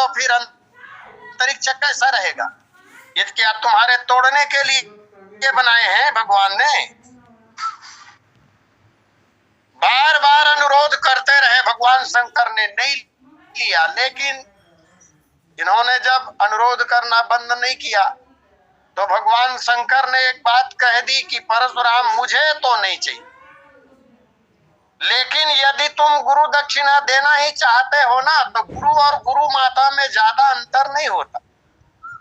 तो फिर अंतरिक्ष कैसा रहेगा? ये क्या तुम्हारे तोड़ने के लिए बनाए हैं भगवान ने? बार बार अनुरोध करते रहे भगवान शंकर ने, नहीं लिया। लेकिन इन्होंने जब अनुरोध करना बंद नहीं किया तो भगवान शंकर ने एक बात कह दी कि परशुराम मुझे तो नहीं चाहिए, लेकिन यदि तुम गुरु दक्षिणा देना ही चाहते हो ना तो गुरु और गुरु माता में ज्यादा अंतर नहीं होता।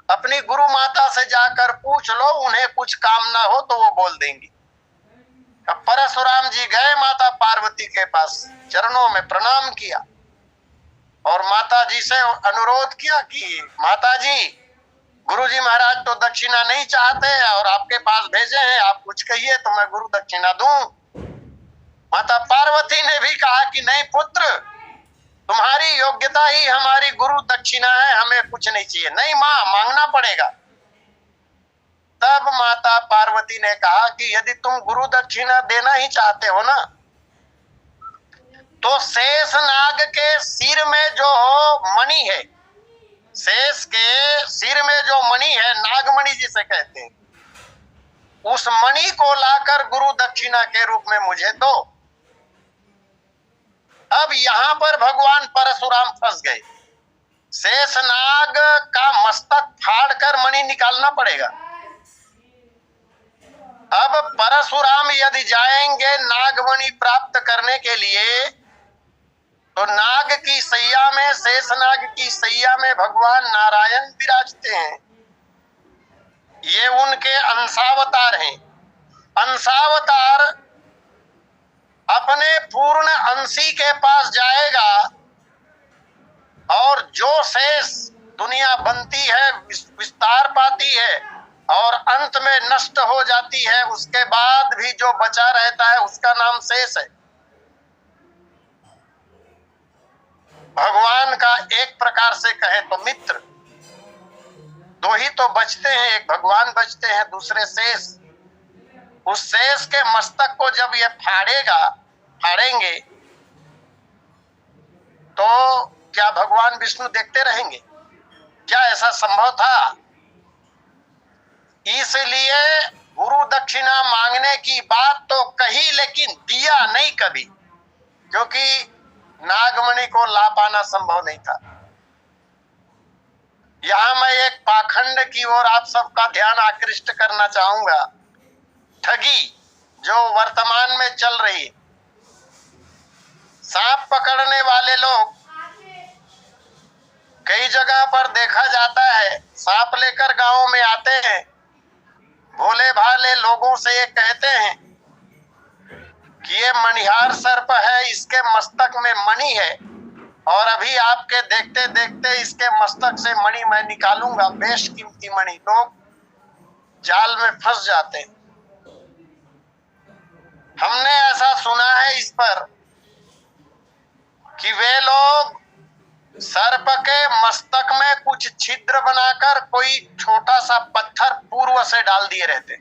अपनी गुरु माता से जाकर पूछ लो, उन्हें कुछ काम ना हो तो वो बोल देंगी। अब परशुराम जी गए माता पार्वती के पास, चरणों में प्रणाम किया और माता जी से अनुरोध किया कि माता जी, गुरु जी महाराज तो दक्षिणा नहीं चाहते और आपके पास भेजे हैं, आप कुछ कहिए तो मैं गुरु दक्षिणा दूं। माता पार्वती ने भी कहा कि नहीं पुत्र, तुम्हारी योग्यता ही हमारी गुरु दक्षिणा है, हमें कुछ नहीं चाहिए। नहीं मां, मांगना पड़ेगा। तब माता पार्वती ने कहा कि यदि तुम गुरु दक्षिणा देना ही चाहते हो ना तो शेष नाग के सिर में जो मणि है, शेष के सिर में जो मणि है, नागमणि जिसे कहते हैं, उस मणि को लाकर गुरु दक्षिणा के रूप में मुझे दो। अब यहां पर भगवान परशुराम फंस गए। शेषनाग का मस्तक फाड़कर मणि निकालना पड़ेगा। अब परशुराम यदि जाएंगे नागमणि प्राप्त करने के लिए तो नाग की सैया में, शेषनाग की सैया में भगवान नारायण विराजते हैं। ये उनके अंशावतार हैं। अंशावतार अपने पूर्ण अंशी के पास जाएगा और जो शेष दुनिया बनती है, विस्तार पाती है और अंत में नष्ट हो जाती है, उसके बाद भी जो बचा रहता है उसका नाम शेष है। भगवान का एक प्रकार से कहे तो मित्र, दो ही तो बचते हैं, एक भगवान बचते हैं, दूसरे शेष। उस शेष के मस्तक को जब ये फाड़ेंगे तो क्या भगवान विष्णु देखते रहेंगे? क्या ऐसा संभव था? इसलिए गुरु दक्षिणा मांगने की बात तो कही लेकिन दिया नहीं कभी, क्योंकि नागमणि को ला पाना संभव नहीं था। यहां मैं एक पाखंड की ओर आप सबका ध्यान आकृष्ट करना चाहूंगा। ठगी जो वर्तमान में चल रही है, सांप पकड़ने वाले लोग कई जगह पर देखा जाता है, सांप लेकर गांव में आते हैं, भोले भाले लोगों से ये कहते हैं कि ये मणिहार सर्प है, इसके मस्तक में मणि है और अभी आपके देखते देखते इसके मस्तक से मणि मैं निकालूंगा, बेशकीमती मणि। लोग जाल में फंस जाते हैं। हमने ऐसा सुना है इस पर कि वे लोग सर्प के मस्तक में कुछ छिद्र बनाकर कोई छोटा सा पत्थर पूर्व से डाल दिए रहते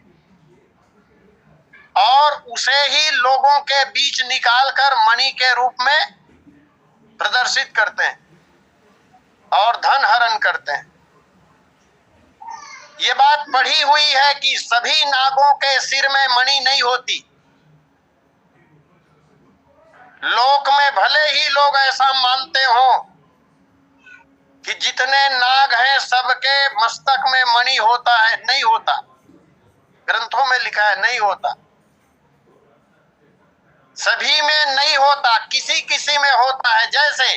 और उसे ही लोगों के बीच निकालकर मणि के रूप में प्रदर्शित करते हैं और धन हरण करते हैं। ये बात पढ़ी हुई है कि सभी नागों के सिर में मणि नहीं होती। लोक में भले ही लोग ऐसा मानते हो कि जितने नाग हैं सबके मस्तक में मणि होता है, नहीं होता। ग्रंथों में लिखा है नहीं होता, सभी में नहीं होता, किसी किसी में होता है। जैसे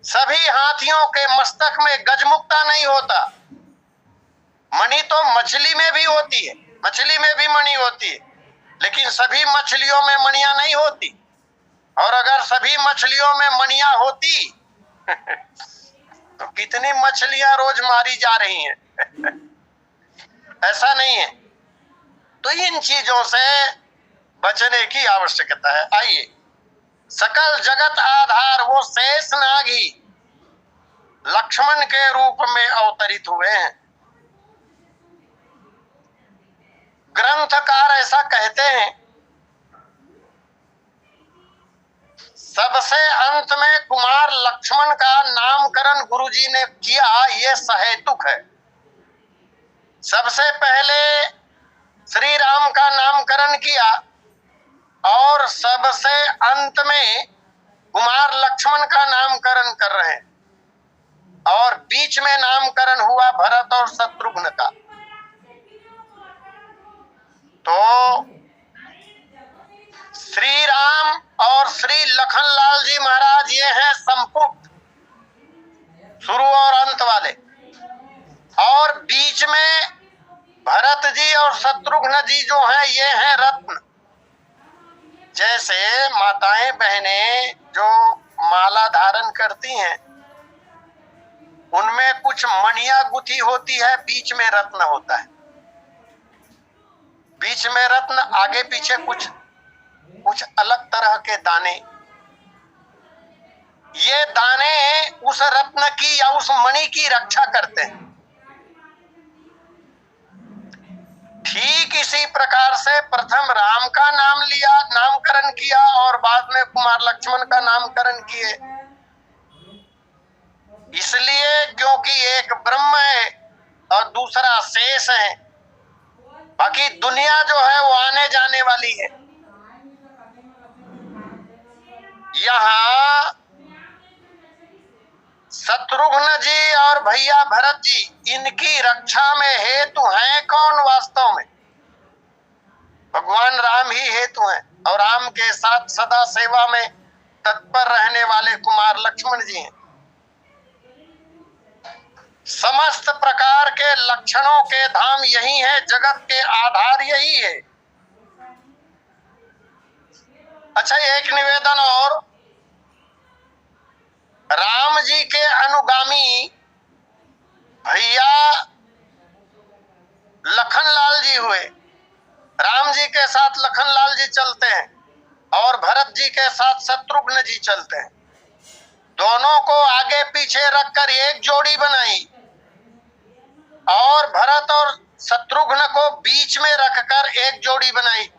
सभी हाथियों के मस्तक में गजमुक्ता नहीं होता। मणि तो मछली में भी होती है, मछली में भी मणि होती है, लेकिन सभी मछलियों में मणियां नहीं होती। और अगर सभी मछलियों में मणियां होती तो कितनी मछलियां रोज मारी जा रही हैं। ऐसा नहीं है। तो इन चीजों से बचने की आवश्यकता है। आइए, सकल जगत आधार वो शेषनाग ही लक्ष्मण के रूप में अवतरित हुए हैं। ग्रंथकार ऐसा कहते हैं, सबसे अंत में कुमार लक्ष्मण का नामकरण गुरुजी ने किया, ये सहेतुक है। सबसे पहले श्री राम का नामकरण किया और सबसे अंत में कुमार लक्ष्मण का नामकरण कर रहे हैं और बीच में नामकरण हुआ भरत और शत्रुघ्न का। तो श्री राम और श्री लखनलाल जी महाराज ये हैं संपुट, शुरू और अंत वाले, और बीच में भरत जी और शत्रुघ्न जी जो हैं ये हैं रत्न। जैसे माताएं बहनें जो माला धारण करती हैं उनमें कुछ मणियां गुथी होती है, बीच में रत्न होता है। बीच में रत्न, आगे पीछे कुछ अलग तरह के दाने। ये दाने उस रत्न की या उस मणि की रक्षा करते हैं। ठीक इसी प्रकार से प्रथम राम का नाम लिया, नामकरण किया और बाद में कुमार लक्ष्मण का नामकरण किए। इसलिए क्योंकि एक ब्रह्म है और दूसरा शेष है, बाकी दुनिया जो है वो आने जाने वाली है। यहाँ शत्रुघ्न जी और भैया भरत जी, इनकी रक्षा में हेतु हैं कौन? वास्तव में भगवान राम ही हेतु हैं और राम के साथ सदा सेवा में तत्पर रहने वाले कुमार लक्ष्मण जी हैं। समस्त प्रकार के लक्षणों के धाम यही है, जगत के आधार यही है। अच्छा, एक निवेदन और, राम जी के अनुगामी भैया लखनलाल जी हुए। राम जी के साथ लखनलाल जी चलते हैं और भरत जी के साथ शत्रुघ्न जी चलते हैं। दोनों को आगे पीछे रखकर एक जोड़ी बनाई और भरत और शत्रुघ्न को बीच में रखकर एक जोड़ी बनाई,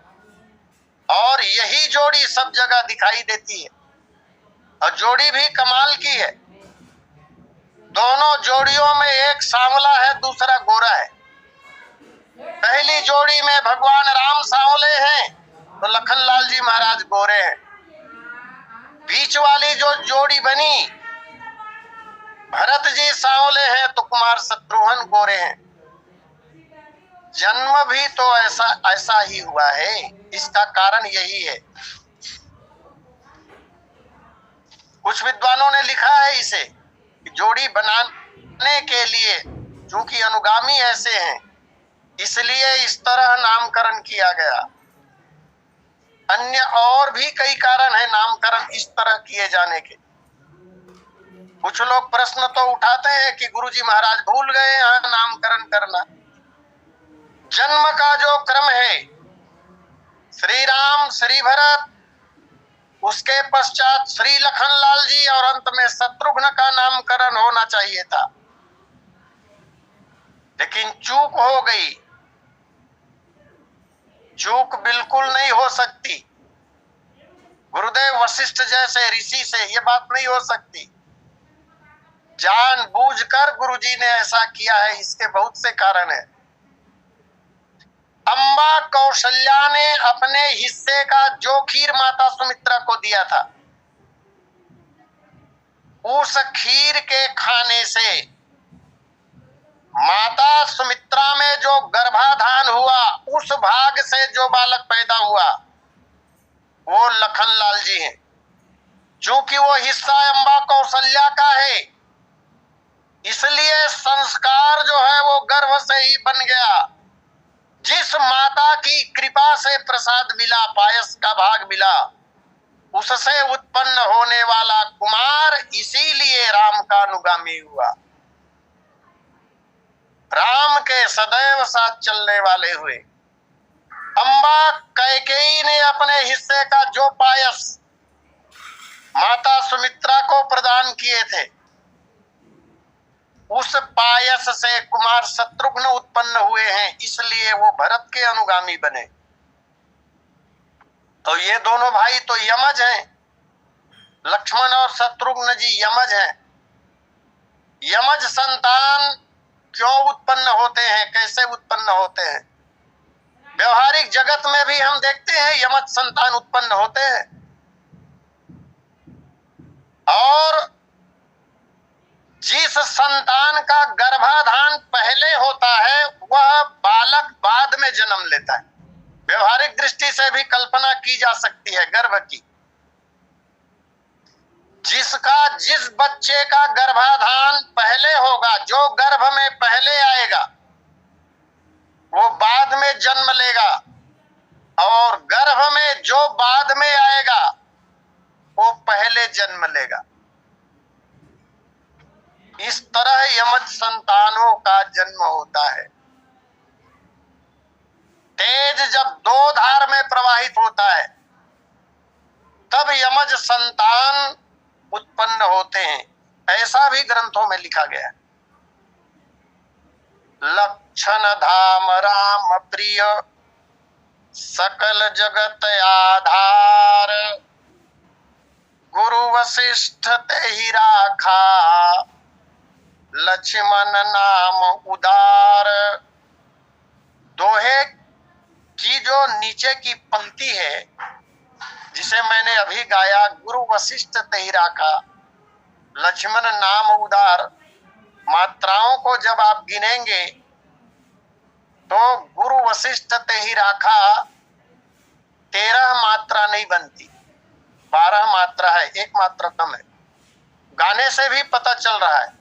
और यही जोड़ी सब जगह दिखाई देती है और जोड़ी भी कमाल की है। दोनों जोड़ियों में एक सांवला है, दूसरा गोरा है। पहली जोड़ी में भगवान राम सांवले हैं तो लखनलाल जी महाराज गोरे हैं। बीच वाली जो जोड़ी बनी, भरत जी सांवले हैं तो कुमार शत्रुघ्न गोरे हैं। जन्म भी तो ऐसा ही हुआ है, इसका कारण यही है। कुछ विद्वानों ने लिखा है इसे, जोड़ी बनाने के लिए चूंकि अनुगामी ऐसे हैं इसलिए इस तरह नामकरण किया गया। अन्य और भी कई कारण है नामकरण इस तरह किए जाने के। कुछ लोग प्रश्न तो उठाते हैं कि गुरुजी महाराज भूल गए यहाँ नामकरण करना। जन्म का जो क्रम है, श्री राम, श्री भरत, उसके पश्चात श्री लखनलाल जी और अंत में शत्रुघ्न का नामकरण होना चाहिए था, लेकिन चूक हो गई। चूक बिल्कुल नहीं हो सकती। गुरुदेव वशिष्ठ जैसे ऋषि से ये बात नहीं हो सकती। जानबूझकर गुरुजी ने ऐसा किया है, इसके बहुत से कारण है। अम्बा कौशल्या ने अपने हिस्से का जो खीर माता सुमित्रा को दिया था, उस खीर के खाने से माता सुमित्रा में जो गर्भाधान हुआ, उस भाग से जो बालक पैदा हुआ वो लखनलाल जी हैं। चूंकि वो हिस्सा अम्बा कौशल्या का है, इसलिए संस्कार जो है वो गर्भ से ही बन गया। जिस माता की कृपा से प्रसाद मिला, पायस का भाग मिला, उससे उत्पन्न होने वाला कुमार इसीलिए राम का अनुगामी हुआ। राम के सदैव साथ चलने वाले हुए। अम्बा कैकेयी ने अपने हिस्से का जो पायस माता सुमित्रा को प्रदान किए थे, उस पायस से कुमार शत्रुघ्न उत्पन्न हुए हैं, इसलिए वो भरत के अनुगामी बने। तो ये दोनों भाई तो यमज हैं, लक्ष्मण और शत्रुघ्न जी यमज हैं। यमज संतान क्यों उत्पन्न होते हैं, कैसे उत्पन्न होते हैं? व्यवहारिक जगत में भी हम देखते हैं यमज संतान उत्पन्न होते हैं। और जिस संतान का गर्भाधान पहले होता है वह बालक बाद में जन्म लेता है। व्यवहारिक दृष्टि से भी कल्पना की जा सकती है गर्भ की। जिस बच्चे का गर्भाधान पहले होगा, जो गर्भ में पहले आएगा, वो बाद में जन्म लेगा, और गर्भ में जो बाद में आएगा वो पहले जन्म लेगा। इस तरह यमज संतानों का जन्म होता है। तेज जब दो धार में प्रवाहित होता है तब यमज संतान उत्पन्न होते हैं, ऐसा भी ग्रंथों में लिखा गया है। लक्षण धाम राम प्रिय सकल जगत आधार, गुरु वशिष्ठ तेहि राखा लक्ष्मण नाम उदार। दोहे की जो नीचे की पंक्ति है जिसे मैंने अभी गाया, गुरु वशिष्ठ तेहि राखा लक्ष्मण नाम उदार, मात्राओं को जब आप गिनेंगे तो गुरु वशिष्ठ तेहि राखा 13 मात्रा नहीं बनती, 12 मात्रा है, एक मात्रा कम है। गाने से भी पता चल रहा है,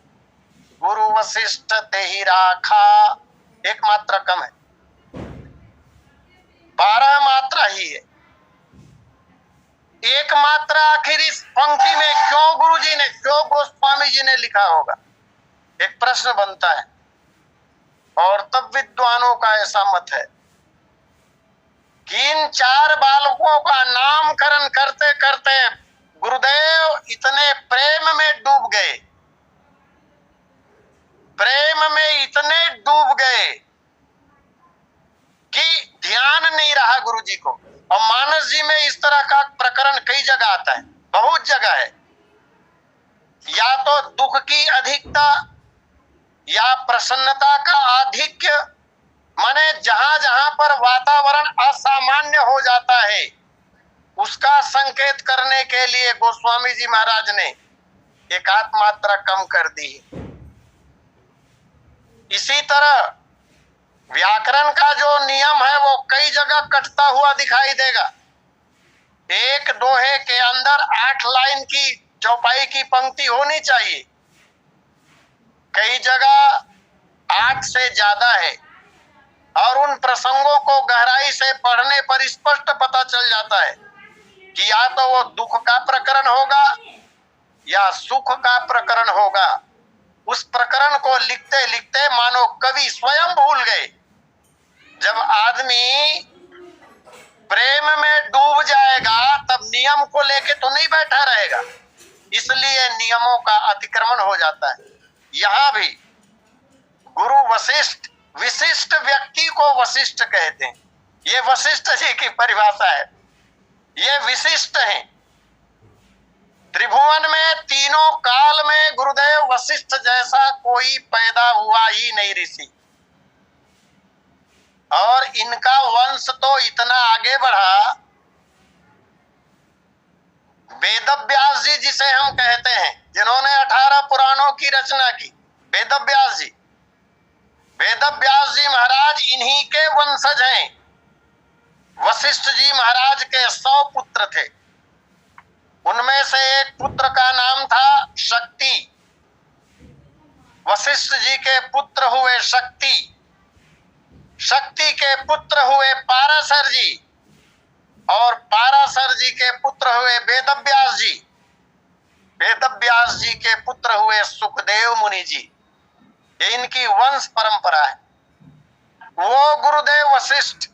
गुरु वशिष्ठ तेहि राखा एक मात्रा कम है, 12 मात्रा ही है। एक मात्रा आखिर इस पंक्ति में क्यों गुरुजी ने, क्यों गोस्वामी जी ने लिखा होगा, एक प्रश्न बनता है। और तब विद्वानों का ऐसा मत है कि इन 4 बालकों का नामकरण करते करते गुरुदेव इतने प्रेम में डूब गए, प्रेम में इतने डूब गए कि ध्यान नहीं रहा गुरुजी को। और मानस जी में इस तरह का प्रकरण कई जगह आता है, बहुत जगह है। या तो दुख की अधिकता या प्रसन्नता का आधिक्य, माने जहां जहां पर वातावरण असामान्य हो जाता है उसका संकेत करने के लिए गोस्वामी जी महाराज ने एक आध मात्रा कम कर दी। इसी तरह व्याकरण का जो नियम है वो कई जगह कटता हुआ दिखाई देगा। एक दोहे के अंदर 8 लाइन की चौपाई की पंक्ति होनी चाहिए, कई जगह 8 से ज्यादा है। और उन प्रसंगों को गहराई से पढ़ने पर स्पष्ट पता चल जाता है कि या तो वो दुख का प्रकरण होगा या सुख का प्रकरण होगा। उस प्रकरण को लिखते लिखते मानो कवि स्वयं भूल गए। जब आदमी प्रेम में डूब जाएगा तब नियम को लेके तो नहीं बैठा रहेगा, इसलिए नियमों का अतिक्रमण हो जाता है। यहाँ भी गुरु वशिष्ठ, विशिष्ट व्यक्ति को वशिष्ठ कहते हैं। ये वशिष्ठ जी की परिभाषा है, ये विशिष्ट हैं। त्रिभुवन में तीनों काल में गुरुदेव वशिष्ठ जैसा कोई पैदा हुआ ही नहीं ऋषि। और इनका वंश तो इतना आगे बढ़ा, वेदव्यास जी जिसे हम कहते हैं, जिन्होंने 18 पुराणों की रचना की, वेदव्यास जी, वेदव्यास जी महाराज इन्हीं के वंशज हैं। वशिष्ठ जी महाराज के 100 पुत्र थे, उनमें से एक पुत्र का नाम था शक्ति। वशिष्ठ जी के पुत्र हुए शक्ति, शक्ति के पुत्र हुए पाराशर जी, और पाराशर जी के पुत्र हुए वेदव्यास जी, वेदव्यास जी के पुत्र हुए सुखदेव मुनि जी। ये इनकी वंश परंपरा है। वो गुरुदेव वशिष्ठ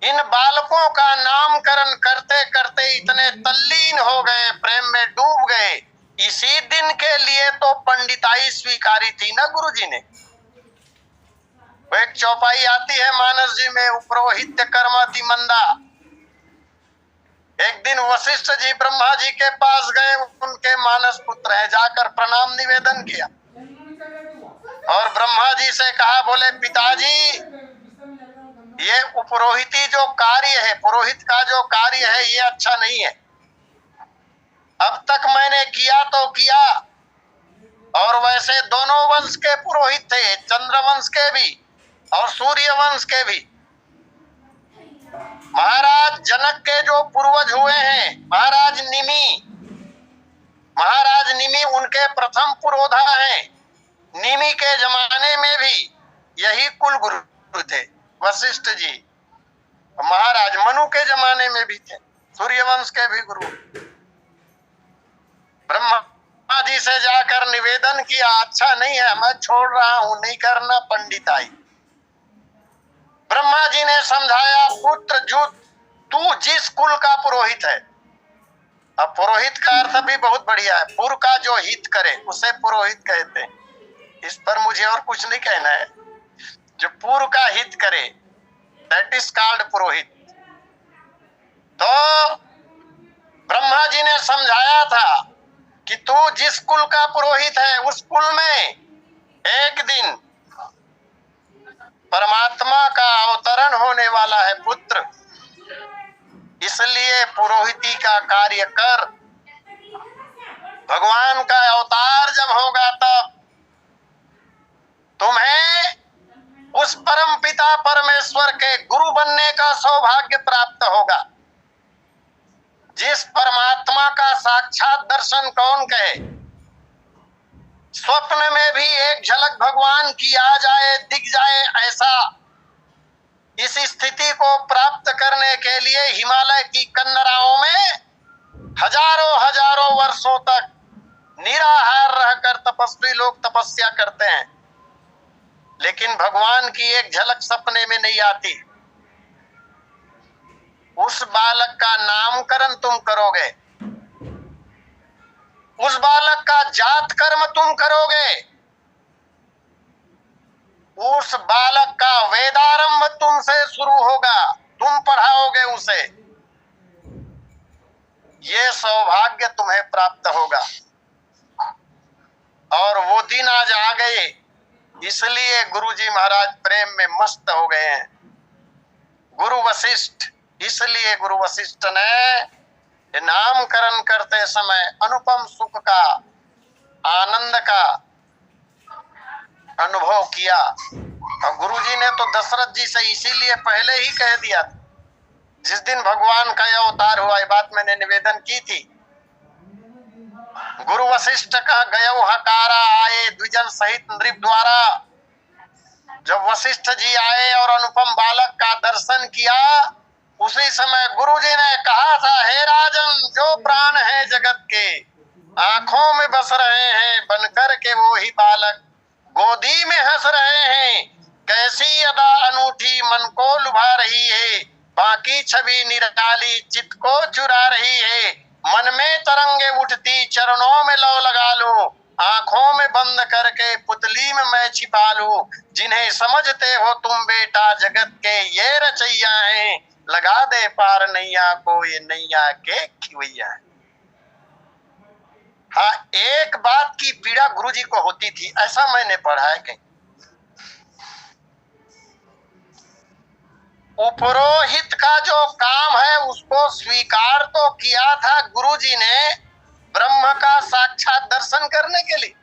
इन बालकों का नामकरण करते करते इतने तल्लीन हो गए, प्रेम में डूब गए। इसी दिन के लिए तो पंडिताई स्वीकारी थी ना गुरुजी ने। वो एक चौपाई आती है मानस जी में, उपरोहित्य कर्माति मंदा, एक दिन वशिष्ठ जी ब्रह्मा जी के पास गए, उनके मानस पुत्र है, जाकर प्रणाम निवेदन किया और ब्रह्मा जी से कहा, बोले पिताजी, ये पुरोहिती जो कार्य है, पुरोहित का जो कार्य है, ये अच्छा नहीं है। अब तक मैंने किया तो किया, और वैसे दोनों वंश के पुरोहित थे, चंद्रवंश के भी और सूर्य वंश के भी। महाराज जनक के जो पूर्वज हुए हैं, महाराज निमि उनके प्रथम पुरोधा हैं। निमि के जमाने में भी यही कुल गुरु थे वशिष्ठ जी। महाराज मनु के जमाने में भी थे, सूर्यवंश के भी गुरु। ब्रह्मा जी से जाकर निवेदन किया, अच्छा नहीं है, मैं छोड़ रहा हूं, नहीं करना पंडिताई। ब्रह्मा जी ने समझाया, पुत्र जो तू जिस कुल का पुरोहित है, अब पुरोहित का अर्थ भी बहुत बढ़िया है, पुर का जो हित करे उसे पुरोहित कहते हैं। इस पर मुझे और कुछ नहीं कहना है, जो पुर का हित करे दैट इज कॉल्ड पुरोहित। तो ब्रह्मा जी ने समझाया था कि तू जिस कुल का पुरोहित है, उस कुल में एक दिन परमात्मा का अवतरण होने वाला है पुत्र, इसलिए पुरोहिती का कार्य कर। भगवान का अवतार जब होगा तब तुम्हें उस परम पिता परमेश्वर के गुरु बनने का सौभाग्य प्राप्त होगा। जिस परमात्मा का साक्षात दर्शन कौन कहे, स्वप्न में भी एक झलक भगवान की आ जाए, दिख जाए, ऐसा इस स्थिति को प्राप्त करने के लिए हिमालय की कन्नराओं में हजारों वर्षों तक निराहार रहकर तपस्वी लोग तपस्या करते हैं, लेकिन भगवान की एक झलक सपने में नहीं आती। उस बालक का नामकरण तुम करोगे, उस बालक का जात कर्म तुम करोगे, उस बालक का वेदारंभ तुमसे शुरू होगा, तुम पढ़ाओगे उसे, ये सौभाग्य तुम्हें प्राप्त होगा। और वो दिन आज आ गए, इसलिए गुरुजी महाराज प्रेम में मस्त हो गए हैं। गुरु वशिष्ठ, इसलिए गुरु वशिष्ठ ने नामकरण करते समय अनुपम सुख का, आनंद का अनुभव किया। और गुरुजी ने तो दशरथ जी से इसीलिए पहले ही कह दिया था, जिस दिन भगवान का यह अवतार हुआ, ये बात मैंने निवेदन की थी। गुरु वशिष्ठ का गयो हकारा आए द्विजन सहित नृप द्वारा। जब वशिष्ठ जी आए और अनुपम बालक का दर्शन किया, उसी समय गुरुजी ने कहा था, हे राजन, जो प्राण है जगत के आंखों में बस रहे हैं, बनकर के वो ही बालक गोदी में हंस रहे हैं। कैसी अदा अनूठी मन को लुभा रही है, बाकी छवि निराली चित्त को चुरा रही है। मन में तरंगे उठती चरणों में लौ लगा लो, आंखों में बंद करके पुतली में मैं छिपा लूं। जिन्हें समझते हो तुम बेटा जगत के ये रचैया हैं, लगा दे पार नैया को ये नैया के खिवैया है। हाँ, एक बात की पीड़ा गुरुजी को होती थी, ऐसा मैंने पढ़ा है कहीं। पुरोहित का जो काम है उसको स्वीकार तो किया था गुरुजी ने ब्रह्म का साक्षात दर्शन करने के लिए,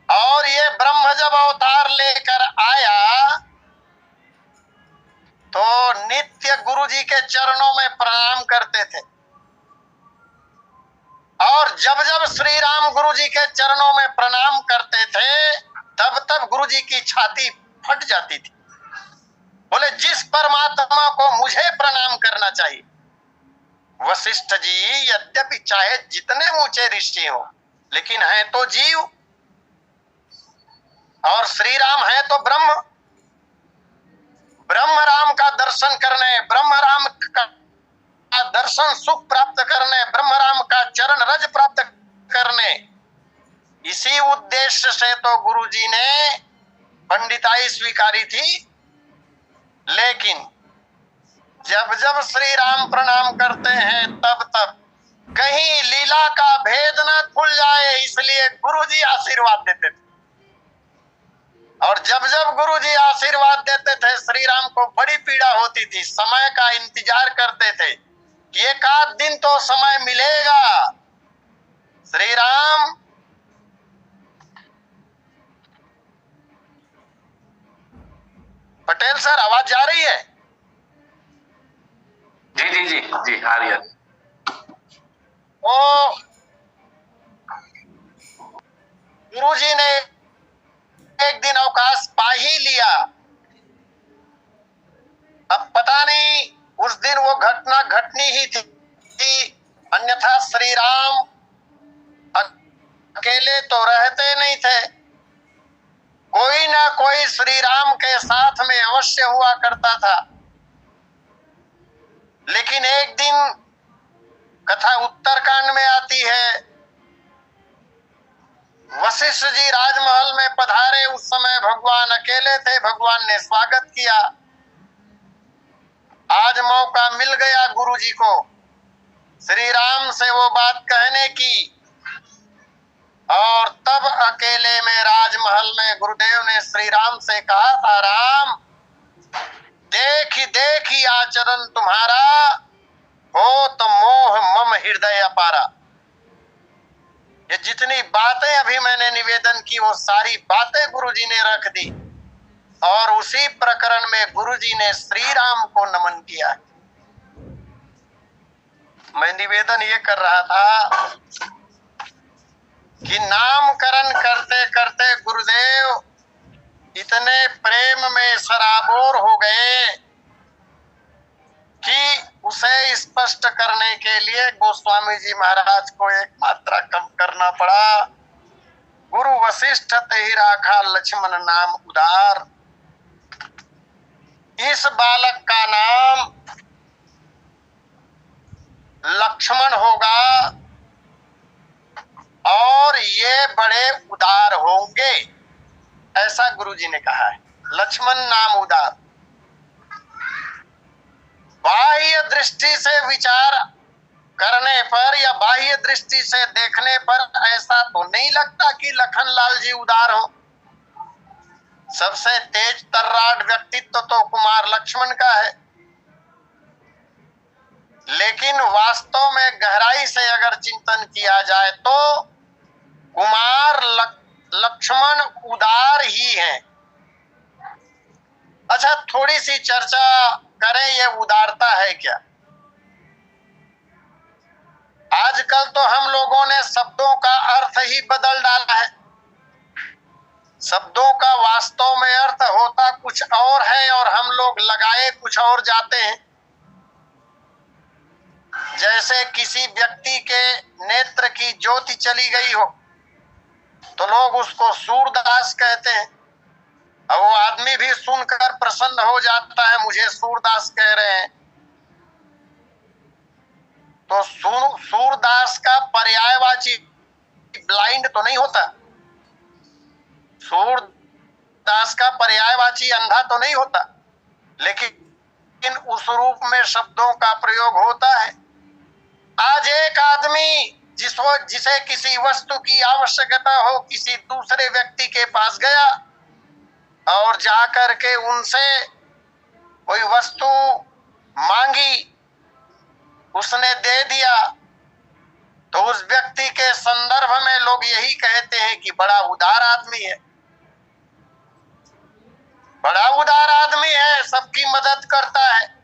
और ये ब्रह्म जब अवतार लेकर आया तो नित्य गुरुजी के चरणों में प्रणाम करते थे। और जब जब श्री राम गुरुजी के चरणों में प्रणाम करते थे, तब तब गुरुजी की छाती फट जाती थी। बोले, जिस परमात्मा को मुझे प्रणाम करना चाहिए। वशिष्ठ जी यद्यपि चाहे जितने ऊंचे ऋषि हो, लेकिन है तो जीव, और श्री राम है तो ब्रह्म। ब्रह्म राम का दर्शन करने, ब्रह्म राम का दर्शन सुख प्राप्त करने, ब्रह्म राम का चरण रज प्राप्त करने, इसी उद्देश्य से तो गुरुजी ने पंडिताई स्वीकारी थी। लेकिन जब जब श्री राम प्रणाम करते हैं तब तब कहीं लीला का भेद न खुल जाए, इसलिए गुरुजी आशीर्वाद देते थे। और जब जब गुरुजी आशीर्वाद देते थे श्री राम को बड़ी पीड़ा होती थी, समय का इंतजार करते थे कि एक आध दिन तो समय मिलेगा। श्री राम पटेल सर, आवाज जा रही है? जी जी जी जी आ रही है। ओ गुरुजी ने एक दिन अवकाश पा ही लिया। अब पता नहीं उस दिन वो घटना घटनी ही थी, अन्यथा श्री राम अकेले तो रहते नहीं थे, कोई ना कोई श्री राम के साथ में अवश्य हुआ करता था। लेकिन एक दिन कथा उत्तरकांड में आती है, वशिष्ठ जी राजमहल में पधारे, उस समय भगवान अकेले थे, भगवान ने स्वागत किया। आज मौका मिल गया गुरुजी को श्री राम से वो बात कहने की, और तब अकेले में राजमहल में गुरुदेव ने श्री राम से कहा था, राम देखी आचरण तुम्हारा, हो तो मोह मम हृदय अपारा। ये जितनी बातें अभी मैंने निवेदन की वो सारी बातें गुरुजी ने रख दी, और उसी प्रकरण में गुरुजी ने श्री राम को नमन किया। मैं निवेदन ये कर रहा था कि नामकरण करते करते गुरुदेव इतने प्रेम में सराबोर हो गए कि उसे स्पष्ट करने के लिए गोस्वामी जी महाराज को एक मात्रा कम करना पड़ा। गुरु वशिष्ठ तेहि राखा लक्ष्मण नाम उदार, इस बालक का नाम लक्ष्मण होगा और ये बड़े उदार होंगे, ऐसा गुरुजी ने कहा है। लक्ष्मण नाम उदार। बाह्य दृष्टि से विचार करने पर या बाह्य दृष्टि से देखने पर ऐसा तो नहीं लगता कि लखनलाल जी उदार हो। सबसे तेज तर्राट व्यक्तित्व तो कुमार लक्ष्मण का है, लेकिन वास्तव में गहराई से अगर चिंतन किया जाए तो कुमार लक्ष्मण उदार ही हैं। अच्छा, थोड़ी सी चर्चा करें, ये उदारता है क्या? आजकल तो हम लोगों ने शब्दों का अर्थ ही बदल डाला है। शब्दों का वास्तव में अर्थ होता कुछ और है और हम लोग लगाए कुछ और जाते हैं। जैसे किसी व्यक्ति के नेत्र की ज्योति चली गई हो तो लोग उसको सूरदास कहते हैं, और वो आदमी भी सुनकर प्रसन्न हो जाता है, मुझे सूरदास कह रहे हैं। तो सूरदास का पर्यायवाची ब्लाइंड तो नहीं होता, सूरदास का पर्यायवाची अंधा तो नहीं होता, लेकिन उस रूप में शब्दों का प्रयोग होता है। आज एक आदमी जिसे किसी वस्तु की आवश्यकता हो, किसी दूसरे व्यक्ति के पास गया और जाकर के उनसे कोई वस्तु मांगी, उसने दे दिया, तो उस व्यक्ति के संदर्भ में लोग यही कहते हैं कि बड़ा उदार आदमी है, बड़ा उदार आदमी है, सबकी मदद करता है।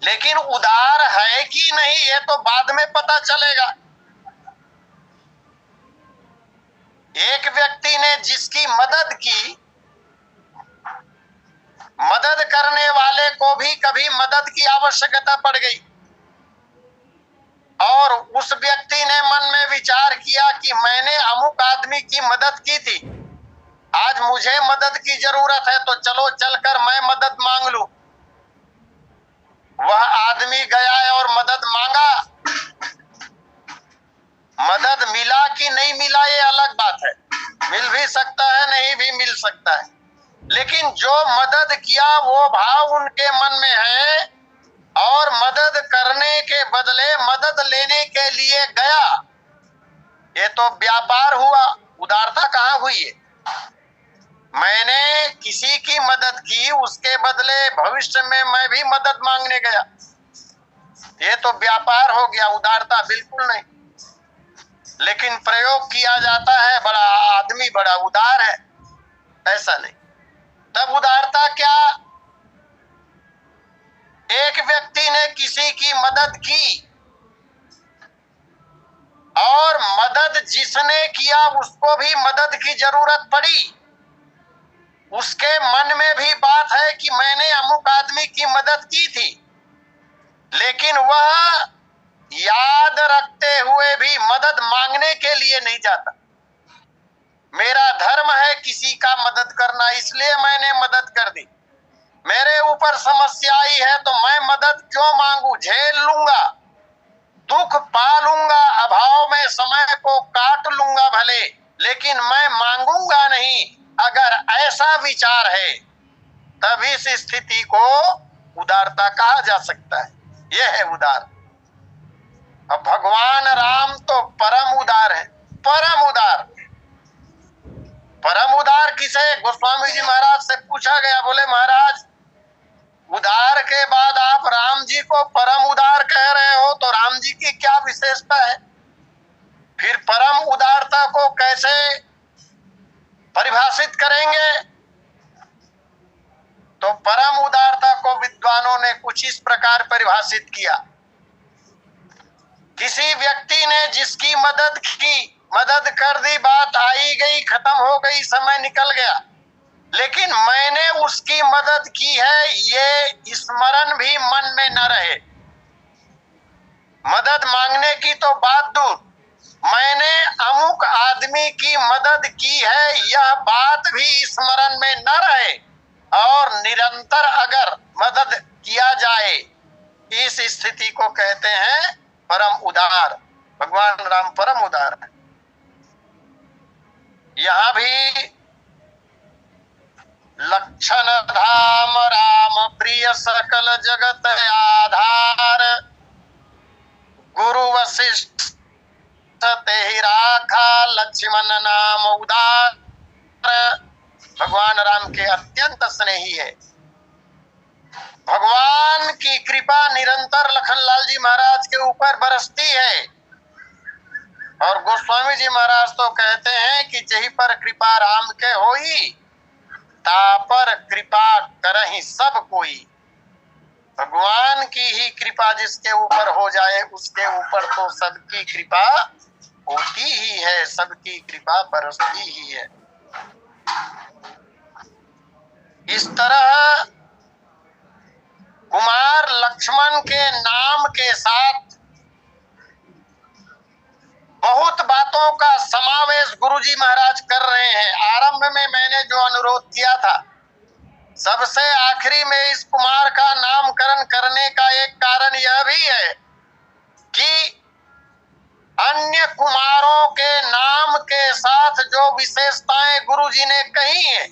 लेकिन उदार है कि नहीं ये तो बाद में पता चलेगा। एक व्यक्ति ने जिसकी मदद की, मदद करने वाले को भी कभी मदद की आवश्यकता पड़ गई और उस व्यक्ति ने मन में विचार किया कि मैंने अमुक आदमी की मदद की थी, आज मुझे मदद की जरूरत है, तो चलो चलकर मैं मदद मांग लूं। वह आदमी गया और मदद मांगा, मदद मिला कि नहीं मिला ये अलग बात है, मिल भी सकता है, नहीं भी मिल सकता है। लेकिन जो मदद किया वो भाव उनके मन में है और मदद करने के बदले मदद लेने के लिए गया, ये तो व्यापार हुआ, उदारता कहाँ हुई है? मैंने किसी की मदद की, उसके बदले भविष्य में मैं भी मदद मांगने गया, ये तो व्यापार हो गया, उदारता बिल्कुल नहीं। लेकिन प्रयोग किया जाता है बड़ा आदमी बड़ा उदार है, ऐसा नहीं। तब उदारता क्या? एक व्यक्ति ने किसी की मदद की और मदद जिसने किया उसको भी मदद की जरूरत पड़ी, उसके मन में भी बात है कि मैंने अमुक आदमी की मदद की थी, लेकिन वह याद रखते हुए भी मदद मांगने के लिए नहीं जाता। मेरा धर्म है किसी का मदद करना, इसलिए मैंने मदद कर दी। मेरे ऊपर समस्या आई है तो मैं मदद क्यों मांगू, झेल लूंगा, दुख पालूंगा, अभाव में समय को काट लूंगा भले, लेकिन मैं मांगूंगा नहीं। अगर ऐसा विचार है तब इस स्थिति को उदारता कहा जा सकता है। यह है उदार। अब भगवान राम तो परम उदार है, परम उदार। परम उदार किसे? गोस्वामी जी महाराज से पूछा गया, बोले महाराज उदार के बाद आप राम जी को परम उदार कह रहे हो, तो राम जी की क्या विशेषता है? फिर परम उदारता को कैसे परिभाषित करेंगे? तो परम उदारता को विद्वानों ने कुछ इस प्रकार परिभाषित किया। किसी व्यक्ति ने जिसकी मदद की, मदद कर दी, बात आई गई, खत्म हो गई, समय निकल गया, लेकिन मैंने उसकी मदद की है ये स्मरण भी मन में न रहे। मदद मांगने की तो बात दूर, मैंने अमुक आदमी की मदद की है यह बात भी स्मरण में न रहे और निरंतर अगर मदद किया जाए, इस स्थिति को कहते हैं परम उदार। भगवान राम परम उदार है। यहां भी लक्षण धाम राम प्रिय सकल जगत आधार, गुरु वशिष्ठ ते ही राखा लक्ष्मण नाम उदार। भगवान राम के अत्यंत स्नेही है। भगवान की कृपा निरंतर लखनलाल जी महाराज के ऊपर बरसती है और गोस्वामी जी महाराज तो कहते हैं कि जही पर कृपा राम के होई, तापर कृपा करहि सब कोई। भगवान की ही कृपा जिसके ऊपर हो जाए उसके ऊपर तो सबकी कृपा होती ही है, सबकी कृपा बरसती ही है। इस तरह कुमार लक्ष्मण के नाम के साथ बहुत बातों का समावेश गुरुजी महाराज कर रहे हैं। आरंभ में मैंने जो अनुरोध किया था, सबसे आखिरी में इस कुमार का नामकरण करने का एक कारण यह भी है कि अन्य कुमारों के नाम के साथ जो विशेषताएं गुरुजी ने कही हैं,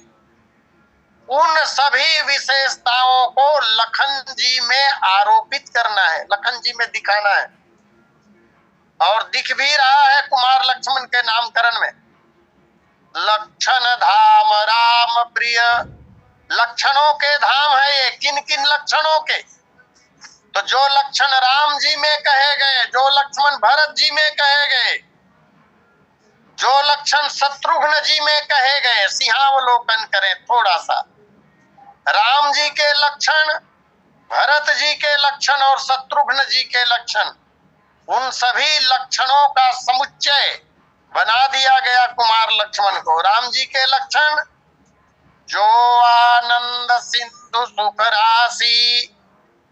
उन सभी विशेषताओं को लखन जी में आरोपित करना है, लखन जी में दिखाना है। और दिख भी रहा है कुमार लक्ष्मण के नामकरण में। लक्षण धाम राम प्रिय, लक्षणों के धाम है ये। किन किन लक्षणों के? तो जो लक्षण राम जी में कहे गए, जो लक्ष्मण भरत जी में कहे गए, जो लक्षण शत्रुघ्न जी में कहे गए, सिंहावलोकन करें थोड़ा सा। राम जी के लक्षण, भरत जी के लक्षण और शत्रुघ्न जी के लक्षण, उन सभी लक्षणों का समुच्चय बना दिया गया कुमार लक्ष्मण को। राम जी के लक्षण, जो आनंद सिंधु सुख राशि,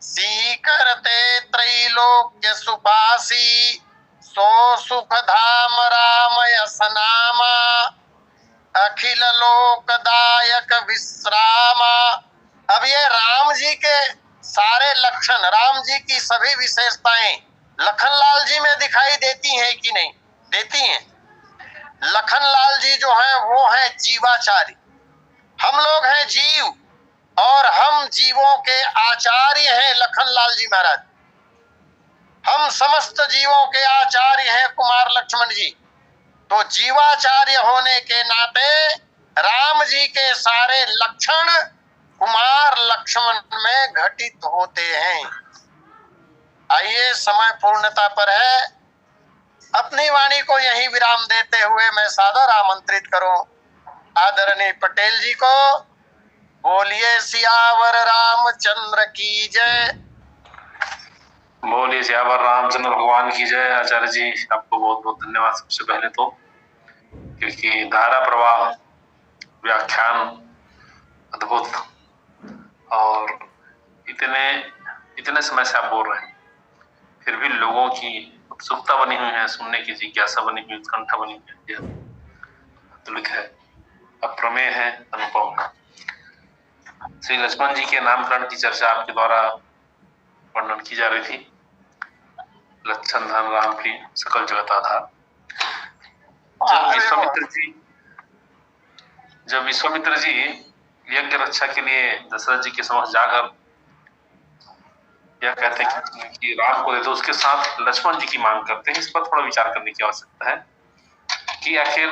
सीकरते त्रैलोक्य सुपासी, सो सुख धाम राम यस नामा, अखिल लोकदायक विश्रामा। अब ये राम जी के सारे लक्षण, राम जी की सभी विशेषताएं लखनलाल जी में दिखाई देती हैं कि नहीं? देती हैं। लखनलाल जी जो हैं वो हैं जीवाचारी, हम लोग हैं जीव और हम जीवों के आचार्य हैं लखनलाल जी महाराज। हम समस्त जीवों के आचार्य हैं कुमार लक्ष्मण जी। तो जीवाचार्य होने के नाते राम जी के सारे लक्षण कुमार लक्ष्मण में घटित होते हैं। आइए, समय पूर्णता पर है। अपनी वाणी को यही विराम देते हुए मैं सादर आमंत्रित करूं आदरणीय पटेल जी को। बोलिए सियावर रामचंद्र की जय। बोलिए सियावर रामचंद्र भगवान की जय। आचार्य जी, आपको बहुत बहुत धन्यवाद सबसे पहले तो, क्योंकि धारा प्रवाह व्याख्यान अद्भुत और इतने समय से आप बोल रहे हैं, फिर भी लोगों की उत्सुकता बनी हुई है, सुनने की जिज्ञासा बनी हुई, उत्कंठा बनी हुई है, अतुलित है, अप्रमेय है, अनुपम है। श्री लक्ष्मण जी के नामकरण की चर्चा आपके द्वारा वर्णन की जा रही थी। लक्षण धन राम की सकल जगत आधार। जब विश्वामित्र जी यज्ञ रक्षा के लिए दशरथ जी के समक्ष जाकर यह कहते हैं कि राम को दे दो, उसके साथ लक्ष्मण जी की मांग करते हैं। इस पर थोड़ा विचार करने की आवश्यकता है कि आखिर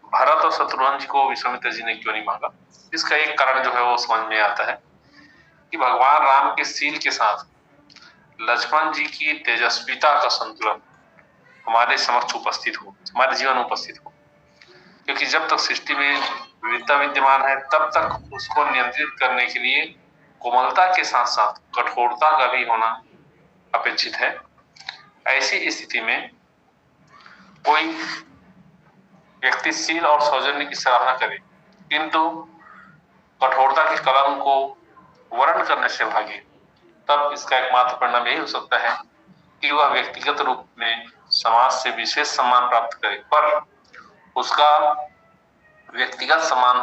भरत और शत्रुघ्न जी को विश्वामित्र जी ने क्यों नहीं मांगा। इसका एक कारण जो है वो समझ में आता है कि भगवान राम के शील के साथ लक्ष्मण जी की तेजस्विता का संतुलन हमारे समक्ष उपस्थित हो, हमारे जीवन में उपस्थित हो। क्योंकि जब तक सृष्टि में विविधता विद्यमान है तब तक उसको नियंत्रित करने के लिए कोमलता के साथ साथ कठोरता का भी होना अपेक्षित है। ऐसी स्थिति में कोई व्यक्ति शील और सौजन्य की सराहना करे किंतु कठोरता के कलम को वर्ण करने से भागे, तब इसका एकमात्र परिणाम यही हो सकता है कि वह व्यक्तिगत रूप में समाज से विशेष सम्मान प्राप्त करे, पर उसका व्यक्तिगत सम्मान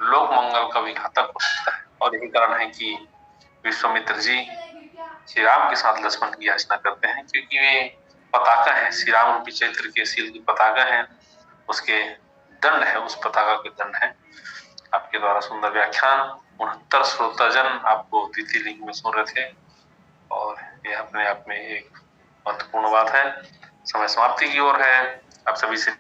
लोक मंगल का भी घातक हो सकता है। और यही कारण है कि विश्वामित्र जी श्री राम के साथ लक्ष्मण की याचना करते हैं, क्योंकि वे पताका है, श्री राम रूपी चैत्र के शील की पताका है, उसके दंड है, उस पताका के दंड है। आपके द्वारा सुंदर व्याख्यान 69 श्रोताजन आपको द्वितीय लिंग में सुन रहे थे और यह अपने आप में एक महत्वपूर्ण बात है। समय समाप्ति की ओर है। आप सभी से